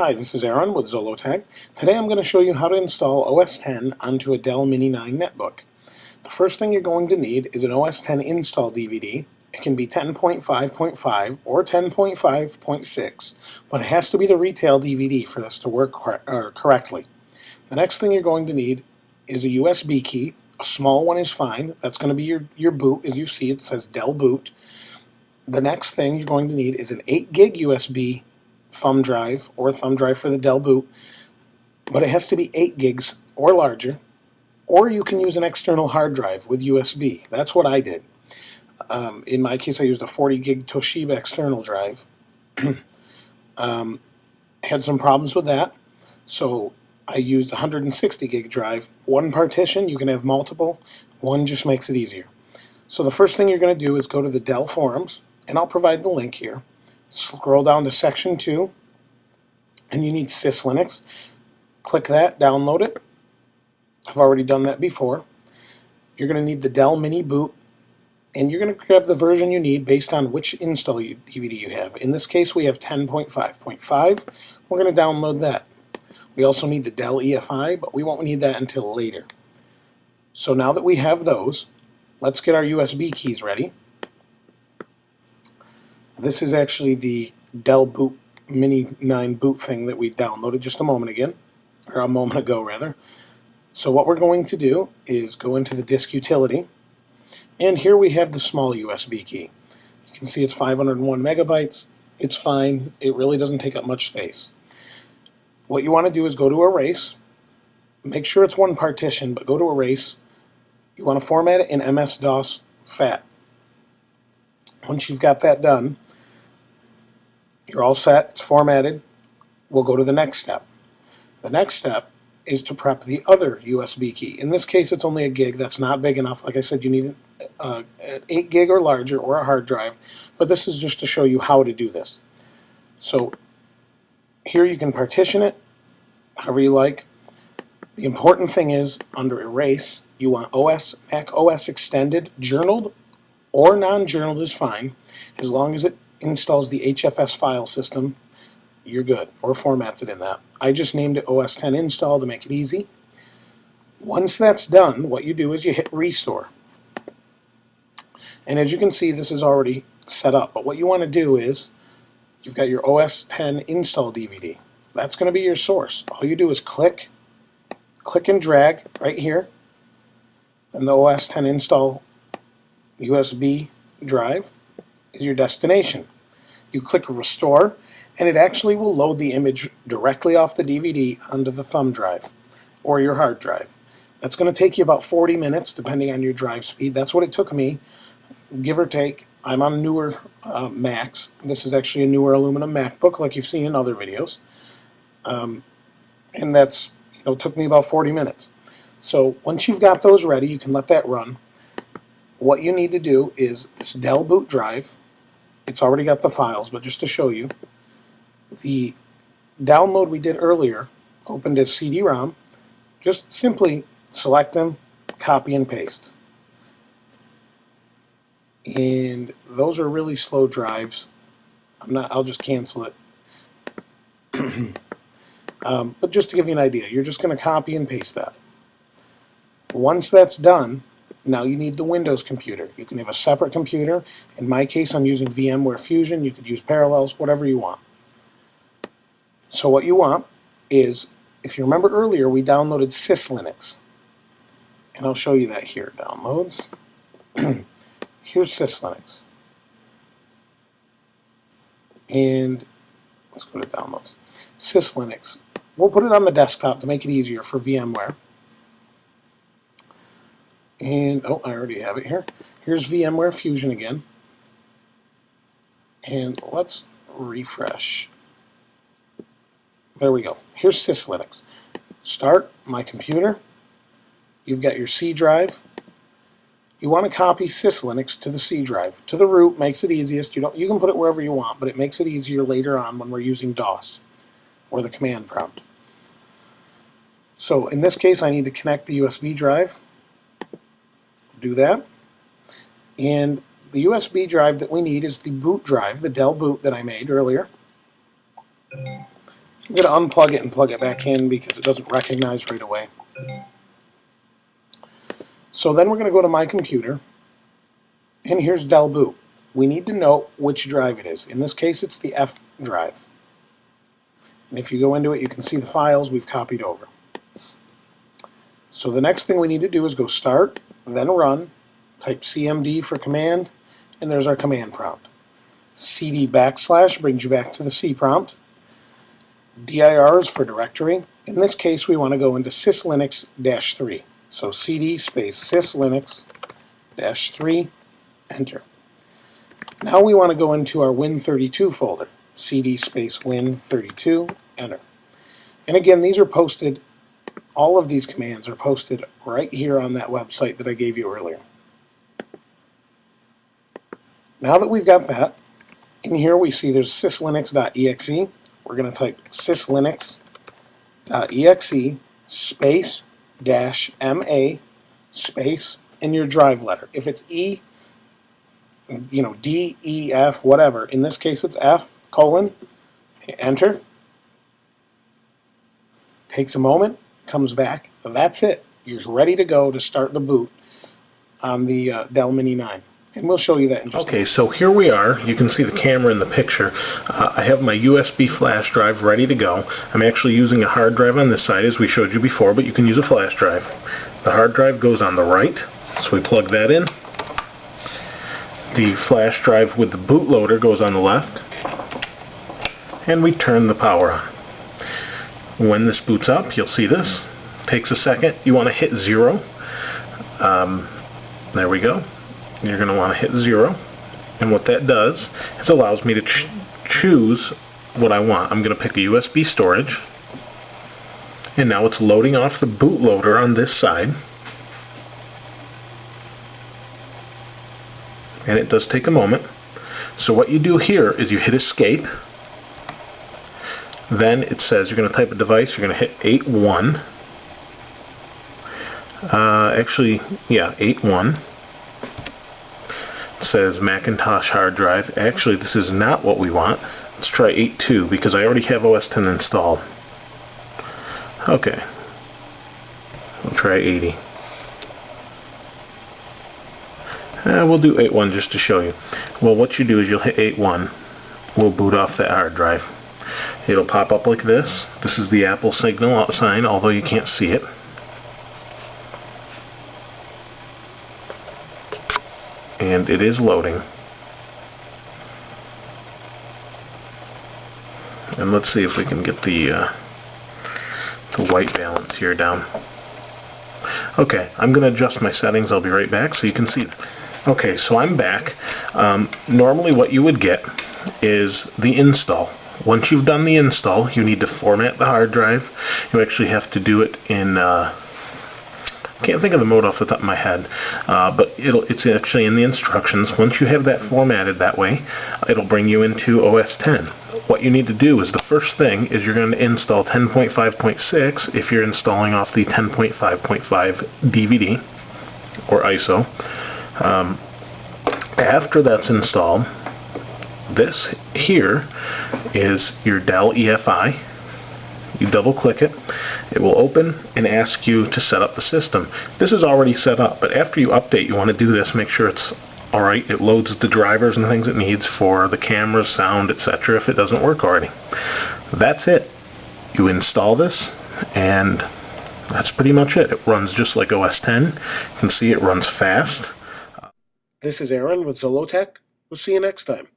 Hi, this is Aaron with Zollotech. Today I'm going to show you how to install OS X onto a Dell Mini 9 netbook. The first thing you're going to need is an OS X install DVD. It can be 10.5.5 or 10.5.6, but it has to be the retail DVD for this to work correctly. The next thing you're going to need is a USB key. A small one is fine. That's going to be your boot. As you see, it says Dell Boot. The next thing you're going to need is an 8 gig USB thumb drive or thumb drive for the Dell Boot, but it has to be 8 gigs or larger, or you can use an external hard drive with USB. That's what I did. In my case, I used a 40 gig Toshiba external drive. Had some problems with that, so I used a 160 gig drive. One partition, you can have multiple. One just makes it easier. So the first thing you're going to do is go to the Dell forums, and I'll provide the link here. Scroll down to section 2, and you need SysLinux. Click that, download it. I've already done that before. You're going to need the Dell Mini Boot, and you're going to grab the version you need based on which install DVD you have. In this case, we have 10.5.5. We're going to download that. We also need the Dell EFI, but we won't need that until later. So now that we have those, let's get our USB keys ready. This is actually the Dell Boot Mini 9 boot thing that we downloaded just a moment ago rather. So what we're going to do is go into the disk utility, and here we have the small USB key. You can see it's 501 megabytes. It's fine. It really doesn't take up much space. What you want to do is go to Erase. Make sure it's one partition, but go to Erase. You want to format it in MS-DOS FAT. Once you've got that done, you're all set. It's formatted. We'll go to the next step. The next step is to prep the other USB key. In this case, it's only a gig. That's not big enough. Like I said, you need an 8 gig or larger or a hard drive, but this is just to show you how to do this. So here you can partition it however you like. The important thing is, under Erase, you want Mac OS Extended, journaled or non-journaled is fine, as long as it installs the HFS file system. You're good, or formats it in that. I just named it OS X install to make it easy. Once that's done, what you do is you hit restore. And as you can see, this is already set up. But what you want to do is, you've got your OS X install DVD. That's going to be your source. All you do is click and drag right here, and the OS X install USB drive is your destination. You click restore, and it actually will load the image directly off the DVD onto the thumb drive or your hard drive. That's going to take you about 40 minutes depending on your drive speed. That's what it took me, give or take. I'm on newer Macs. This is actually a newer aluminum MacBook like you've seen in other videos. And that's, took me about 40 minutes. So once you've got those ready, you can let that run. What you need to do is this Dell boot drive. It's already got the files, but just to show you, the download we did earlier opened as CD-ROM. Just simply select them, copy and paste. And those are really slow drives. I'll just cancel it. But just to give you an idea, you're just going to copy and paste that. Once that's done, now you need the Windows computer. You can have a separate computer. In my case, I'm using VMware Fusion. You could use Parallels, whatever you want. So what you want is, if you remember earlier, we downloaded SysLinux. And I'll show you that here. Downloads. Here's SysLinux. And let's go to downloads. SysLinux. We'll put it on the desktop to make it easier for VMware. And, I already have it here. Here's VMware Fusion again. And let's refresh. There we go. Here's SysLinux. Start my computer. You've got your C drive. You want to copy SysLinux to the C drive. To the root makes it easiest. You can put it wherever you want, but it makes it easier later on when we're using DOS or the command prompt. So in this case, I need to connect the USB drive. Do that. And the USB drive that we need is the boot drive, the Dell boot that I made earlier. I'm going to unplug it and plug it back in because it doesn't recognize right away. So then we're going to go to my computer, and here's Dell Boot. We need to know which drive it is. In this case, it's the F drive. And if you go into it, you can see the files we've copied over. So the next thing we need to do is go Start, then Run, type CMD for command, and there's our command prompt. CD / brings you back to the C prompt. dir is for directory. In this case, we want to go into syslinux-3. So cd space syslinux-3, enter. Now we want to go into our Win32 folder. cd space Win32, enter. And again, these are posted, all of these commands are posted right here on that website that I gave you earlier. Now that we've got that, in here we see there's syslinux.exe. We're going to type syslinux.exe space -ma space and your drive letter. If it's E, D, E, F, whatever. In this case it's F, : enter. Takes a moment, comes back. That's it. You're ready to go to start the boot on the Dell Mini 9. And we'll show you that in just a moment. Okay, so here we are. You can see the camera in the picture. I have my USB flash drive ready to go. I'm actually using a hard drive on this side, as we showed you before, but you can use a flash drive. The hard drive goes on the right, so we plug that in. The flash drive with the bootloader goes on the left, and we turn the power on. When this boots up, you'll see this. Takes a second. You want to hit 0. There we go. You're going to want to hit 0, and what that does is allows me to choose what I want. I'm going to pick a USB storage, and now it's loading off the bootloader on this side, and it does take a moment. So what you do here is you hit escape, then it says you're going to type a device, you're going to hit 81, actually, yeah, 81. It says Macintosh hard drive. Actually, this is not what we want. Let's try 82 because I already have OS X installed. Okay. We'll try 80. We'll do 81 just to show you. Well, what you do is you'll hit 81. We'll boot off that hard drive. It'll pop up like this. This is the Apple signal sign, although you can't see it. And it is loading. And let's see if we can get the white balance here down. Okay, I'm going to adjust my settings. I'll be right back so you can see. Okay, so I'm back. Normally what you would get is the install. Once you've done the install, you need to format the hard drive. You actually have to do it in I can't think of the mode off the top of my head, but it's actually in the instructions. Once you have that formatted that way, it'll bring you into OS X. What you need to do is the first thing is you're going to install 10.5.6 if you're installing off the 10.5.5 DVD or ISO. After that's installed, this here is your Dell EFI. You double click it, it will open and ask you to set up the system. This is already set up, but after you update, you want to do this, make sure it's alright. It loads the drivers and things it needs for the camera, sound, etc. if it doesn't work already. That's it. You install this, and that's pretty much it. It runs just like OS X. You can see it runs fast. This is Aaron with Zollotech. We'll see you next time.